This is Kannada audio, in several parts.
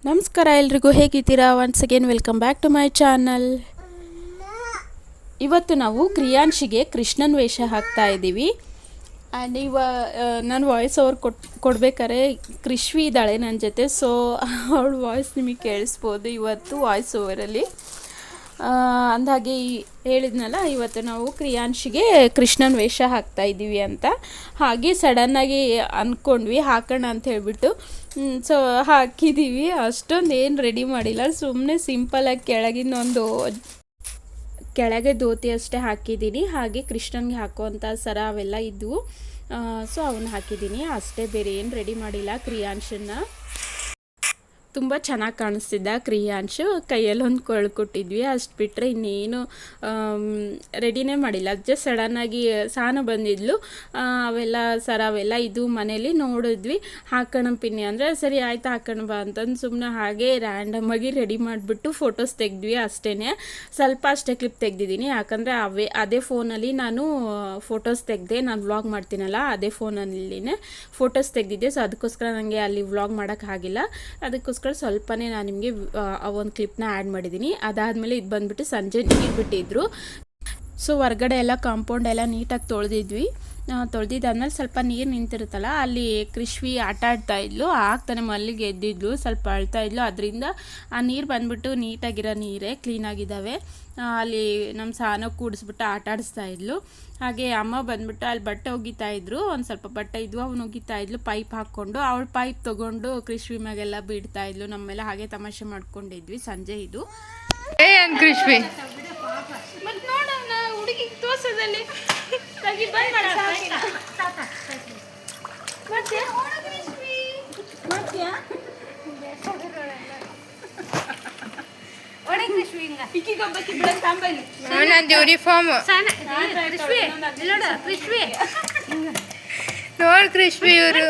ನಮಸ್ಕಾರ ಎಲ್ರಿಗೂ, ಹೇಗಿದ್ದೀರಾ? Once again welcome back to my channel. ಇವತ್ತು ನಾವು ಕ್ರಿಯಾನ್ಶಿಗೆ ಕೃಷ್ಣನ ವೇಷ ಹಾಕ್ತಾ ಇದ್ದೀವಿ. ಆ್ಯಂಡ್ ನಾನು ವಾಯ್ಸ್ ಓವರ್ ಕೊಡ್ಬೇಕಾದ್ರೆ ಕೃಷ್ವಿ ಇದ್ದಾಳೆ ನನ್ನ ಜೊತೆ. ಸೊ ಅವಳ ವಾಯ್ಸ್ ನಿಮಗೆ ಕೇಳಿಸ್ಬೋದು ಇವತ್ತು ವಾಯ್ಸ್ ಓವರಲ್ಲಿ. ಅಂದಾಗೆ ಹೇಳಿದ್ನಲ್ಲ, ಇವತ್ತು ನಾವು ಕ್ರಿಯಾನ್ಶಿಗೆ ಕೃಷ್ಣನ ವೇಷ ಹಾಕ್ತಾ ಇದ್ದೀವಿ ಅಂತ. ಹಾಗೆ ಸಡನ್ನಾಗಿ ಅಂದ್ಕೊಂಡ್ವಿ ಹಾಕೋಣ ಅಂತ ಹೇಳ್ಬಿಟ್ಟು. ಸೊ ಹಾಕಿದ್ದೀವಿ. ಅಷ್ಟೊಂದು ಏನು ರೆಡಿ ಮಾಡಿಲ್ಲ, ಸುಮ್ಮನೆ ಸಿಂಪಲಾಗಿ ಕೆಳಗೆ ಧೋತಿ ಅಷ್ಟೇ ಹಾಕಿದ್ದೀನಿ. ಹಾಗೆ ಕೃಷ್ಣನಿಗೆ ಹಾಕುವಂಥ ಸರ ಅವೆಲ್ಲ ಇದ್ದವು. ಸೊ ಅವನ್ನ ಹಾಕಿದ್ದೀನಿ ಅಷ್ಟೇ, ಬೇರೆ ಏನು ರೆಡಿ ಮಾಡಿಲ್ಲ. ಕ್ರಿಯಾಂಶನ್ನ ತುಂಬ ಚೆನ್ನಾಗಿ ಕಾಣಿಸ್ತಿದ್ದ ಕ್ರಿಯಾಂಶು. ಕೈಯಲ್ಲಿ ಒಂದು ಕೊಟ್ಟಿದ್ವಿ, ಅಷ್ಟು ಬಿಟ್ಟರೆ ಇನ್ನೇನು ರೆಡಿನೇ ಮಾಡಿಲ್ಲ. ಜಸ್ಟ್ ಸಡನ್ನಾಗಿ ಸಾನು ಬಂದಿದ್ಲು, ಅವೆಲ್ಲ ಸರ ಅವೆಲ್ಲ ಇದು ಮನೇಲಿ ನೋಡಿದ್ವಿ. ಹಾಕೋಣ ಪಿನ್ನಿ ಅಂದರೆ ಸರಿ ಆಯ್ತು ಹಾಕೋಣ ಬಾ ಅಂತಂದು ಸುಮ್ಮನೆ ಹಾಗೆ ರ್ಯಾಂಡಮಾಗಿ ರೆಡಿ ಮಾಡಿಬಿಟ್ಟು ಫೋಟೋಸ್ ತೆಗೆದ್ವಿ ಅಷ್ಟೇ. ಸ್ವಲ್ಪ ಅಷ್ಟೇ ಕ್ಲಿಪ್ ತೆಗೆದಿದ್ದೀನಿ, ಯಾಕಂದರೆ ಅದೇ ಫೋನಲ್ಲಿ ನಾನು ಫೋಟೋಸ್ ತೆಗೆದೆ. ನಾನು ವ್ಲಾಗ್ ಮಾಡ್ತೀನಲ್ಲ, ಅದೇ ಫೋನಲ್ಲಿನೇ ಫೋಟೋಸ್ ತೆಗೆದಿದ್ದೆ. ಸೊ ಅದಕ್ಕೋಸ್ಕರ ನನಗೆ ಅಲ್ಲಿ ವ್ಲಾಗ್ ಮಾಡೋಕ್ಕಾಗಿಲ್ಲ. ಅದಕ್ಕೋಸ್ಕರ ಸ್ವಲ್ಪನೇ ನಾನು ನಿಮಗೆ ಒಂದು ಕ್ಲಿಪ್ನ ಆ್ಯಡ್ ಮಾಡಿದ್ದೀನಿ. ಅದಾದಮೇಲೆ ಇದು ಬಂದುಬಿಟ್ಟು ಸಂಜೆ ನೀರು ಬಿಟ್ಟಿದ್ರು. ಸೊ ಹೊರ್ಗಡೆ ಎಲ್ಲ ಕಾಂಪೌಂಡ್ ಎಲ್ಲ ನೀಟಾಗಿ ತೊಳೆದಿದ್ದಾದ್ಮೇಲೆ ಸ್ವಲ್ಪ ನೀರು ನಿಂತಿರುತ್ತಲ್ಲ, ಅಲ್ಲಿ ಕೃಷ್ವಿ ಆಟ ಆಡ್ತಾಯಿದ್ಲು. ಆಗ್ತಾನೆ ಮಲ್ಲಿಗೆ ಎದ್ದಿದ್ಲು, ಸ್ವಲ್ಪ ಅಳ್ತಾಯಿದ್ಲು. ಅದರಿಂದ ಆ ನೀರು ಬಂದುಬಿಟ್ಟು ನೀಟಾಗಿರೋ ನೀರೇ, ಕ್ಲೀನಾಗಿದ್ದಾವೆ. ಅಲ್ಲಿ ನಮ್ಮ ಸಾನ ಕೂಡಿಸ್ಬಿಟ್ಟು ಆಟ ಆಡಿಸ್ತಾಯಿದ್ಲು. ಹಾಗೆ ಅಮ್ಮ ಬಂದುಬಿಟ್ಟು ಅಲ್ಲಿ ಬಟ್ಟೆ ಒಗಿತಾಯಿದ್ರು. ಒಂದು ಸ್ವಲ್ಪ ಬಟ್ಟೆ ಇದ್ವು, ಅವನು ಒಗಿತಾಯಿದ್ಲು ಪೈಪ್ ಹಾಕ್ಕೊಂಡು. ಅವಳು ಪೈಪ್ ತೊಗೊಂಡು ಕೃಷ್ವಿ ಮ್ಯಾಗೆಲ್ಲ ಬಿಡ್ತಾಯಿದ್ಲು. ನಮ್ಮೆಲ್ಲ ಹಾಗೆ ತಮಾಷೆ ಮಾಡ್ಕೊಂಡಿದ್ವಿ. ಸಂಜೆ ಇದು ಕೃಷ್ವಿ ಮತ್ತೆ ನೋಡೋಣ ಹುಡುಗಿ ತೋರ್ಸೋದಲ್ಲಿ ಯೂನಿಫಾರ್ಮ್ ನೋಡ್ ಕೃಷ್ವಿ ಇವರು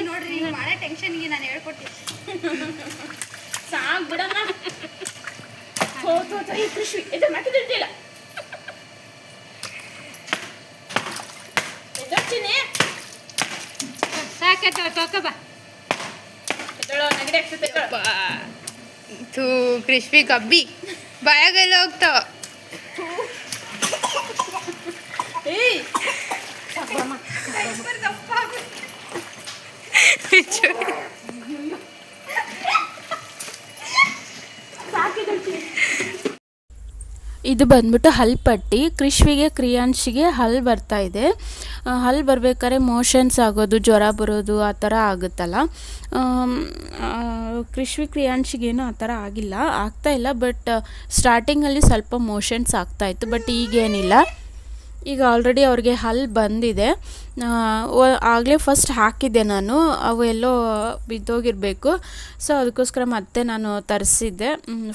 ನೋಡ್ರಿ ಮಾಡೋ ಟೆನ್ಷನ್ಗೆ ನಾನು ಹೇಳ್ಕೊಡ್ತೀನಿ. ಸಾಕು ಬಿಡಮ್ಮ. ಕೃಷಿ ಇದು ಮಟ್ಟಿದಿಲ್ಲ ಸಾಕತ್ತ ತೊಕಬ ತೂ ಕೃಷ್ವಿ ಕಬ್ಬಿ ಬಾಯಾಗೆಲ್ಲ ಹೋಗ್ತಾವ. ಇದು ಬಂದ್ಬಿಟ್ಟು ಹಲ್ಪಟ್ಟಿ. ಕೃಷ್ವಿಗೆ ಕ್ರಿಯಾನ್ಶಿಗೆ ಹಲ್ ಬರ್ತಾ ಇದೆ. ಹಲ್ ಬರ್ಬೇಕಾದ್ರೆ ಮೋಷನ್ಸ್ ಆಗೋದು, ಜ್ವರ ಬರೋದು ಆ ಥರ ಆಗುತ್ತಲ್ಲ. ಕೃಷ್ವಿ ಕ್ರಿಯಾನ್ಶಿಗೇನು ಆ ಥರ ಆಗ್ತಾಯಿಲ್ಲ. ಬಟ್ ಸ್ಟಾರ್ಟಿಂಗಲ್ಲಿ ಸ್ವಲ್ಪ ಮೋಷನ್ಸ್ ಆಗ್ತಾಯಿತ್ತು, ಬಟ್ ಈಗೇನಿಲ್ಲ. ಈಗ ಆಲ್ರೆಡಿ ಅವ್ರಿಗೆ ಹಲ್ ಬಂದಿದೆ. ಆಗಲೇ ಫಸ್ಟ್ ಹಾಕಿದ್ದೆ ನಾನು, ಅವು ಎಲ್ಲೋ ಬಿದ್ದೋಗಿರಬೇಕು. ಸೊ ಅದಕ್ಕೋಸ್ಕರ ಮತ್ತೆ ನಾನು ತರಿಸಿದ್ದೆ.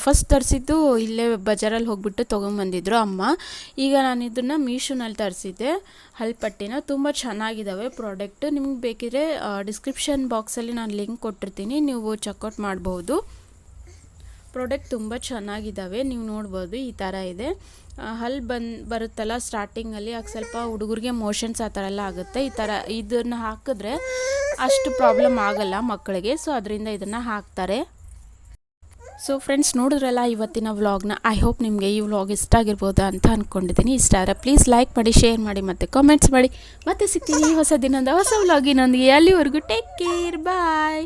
ಫಸ್ಟ್ ತರಿಸಿದ್ದು ಇಲ್ಲೇ ಬಜಾರಲ್ಲಿ ಹೋಗ್ಬಿಟ್ಟು ತೊಗೊಂಬಂದಿದ್ರು ಅಮ್ಮ. ಈಗ ನಾನು ಇದನ್ನು ಮೀಶೋನಲ್ಲಿ ತರಿಸಿದ್ದೆ ಹಲ್ಪಟ್ಟಿನ. ತುಂಬ ಚೆನ್ನಾಗಿದ್ದಾವೆ ಪ್ರಾಡಕ್ಟ್. ನಿಮ್ಗೆ ಬೇಕಿದ್ರೆ ಡಿಸ್ಕ್ರಿಪ್ಷನ್ ಬಾಕ್ಸಲ್ಲಿ ನಾನು ಲಿಂಕ್ ಕೊಟ್ಟಿರ್ತೀನಿ, ನೀವು ಚೆಕ್ಔಟ್ ಮಾಡ್ಬೋದು. ಪ್ರಾಡಕ್ಟ್ ತುಂಬ ಚೆನ್ನಾಗಿದ್ದಾವೆ, ನೀವು ನೋಡ್ಬೋದು. ಈ ಥರ ಇದೆ. ಹಲ್ ಬರುತ್ತಲ್ಲ ಸ್ಟಾರ್ಟಿಂಗಲ್ಲಿ, ಆಗ ಸ್ವಲ್ಪ ಹುಡುಗರಿಗೆ ಮೋಷನ್ಸ್ ಆ ಥರ ಎಲ್ಲ ಆಗುತ್ತೆ. ಈ ಥರ ಇದನ್ನು ಹಾಕಿದ್ರೆ ಅಷ್ಟು ಪ್ರಾಬ್ಲಮ್ ಆಗಲ್ಲ ಮಕ್ಕಳಿಗೆ. ಸೊ ಅದರಿಂದ ಇದನ್ನು ಹಾಕ್ತಾರೆ. ಸೊ ಫ್ರೆಂಡ್ಸ್, ನೋಡಿದ್ರಲ್ಲ ಇವತ್ತಿನ ವ್ಲಾಗ್ನ. ಐ ಹೋಪ್ ನಿಮಗೆ ಈ ವ್ಲಾಗ್ ಇಷ್ಟ ಆಗಿರ್ಬೋದು ಅಂತ ಅಂದ್ಕೊಂಡಿದ್ದೀನಿ. ಇಷ್ಟ ಆದರೆ ಪ್ಲೀಸ್ ಲೈಕ್ ಮಾಡಿ, ಶೇರ್ ಮಾಡಿ ಮತ್ತು ಕಾಮೆಂಟ್ಸ್ ಮಾಡಿ. ಮತ್ತೆ ಸಿಗ್ತೀನಿ ಹೊಸ ದಿನದ ಹೊಸ ವ್ಲಾಗಿನೊಂದಿಗೆ. ಅಲ್ಲಿವರೆಗೂ ಟೇಕ್ ಕೇರ್, ಬಾಯ್.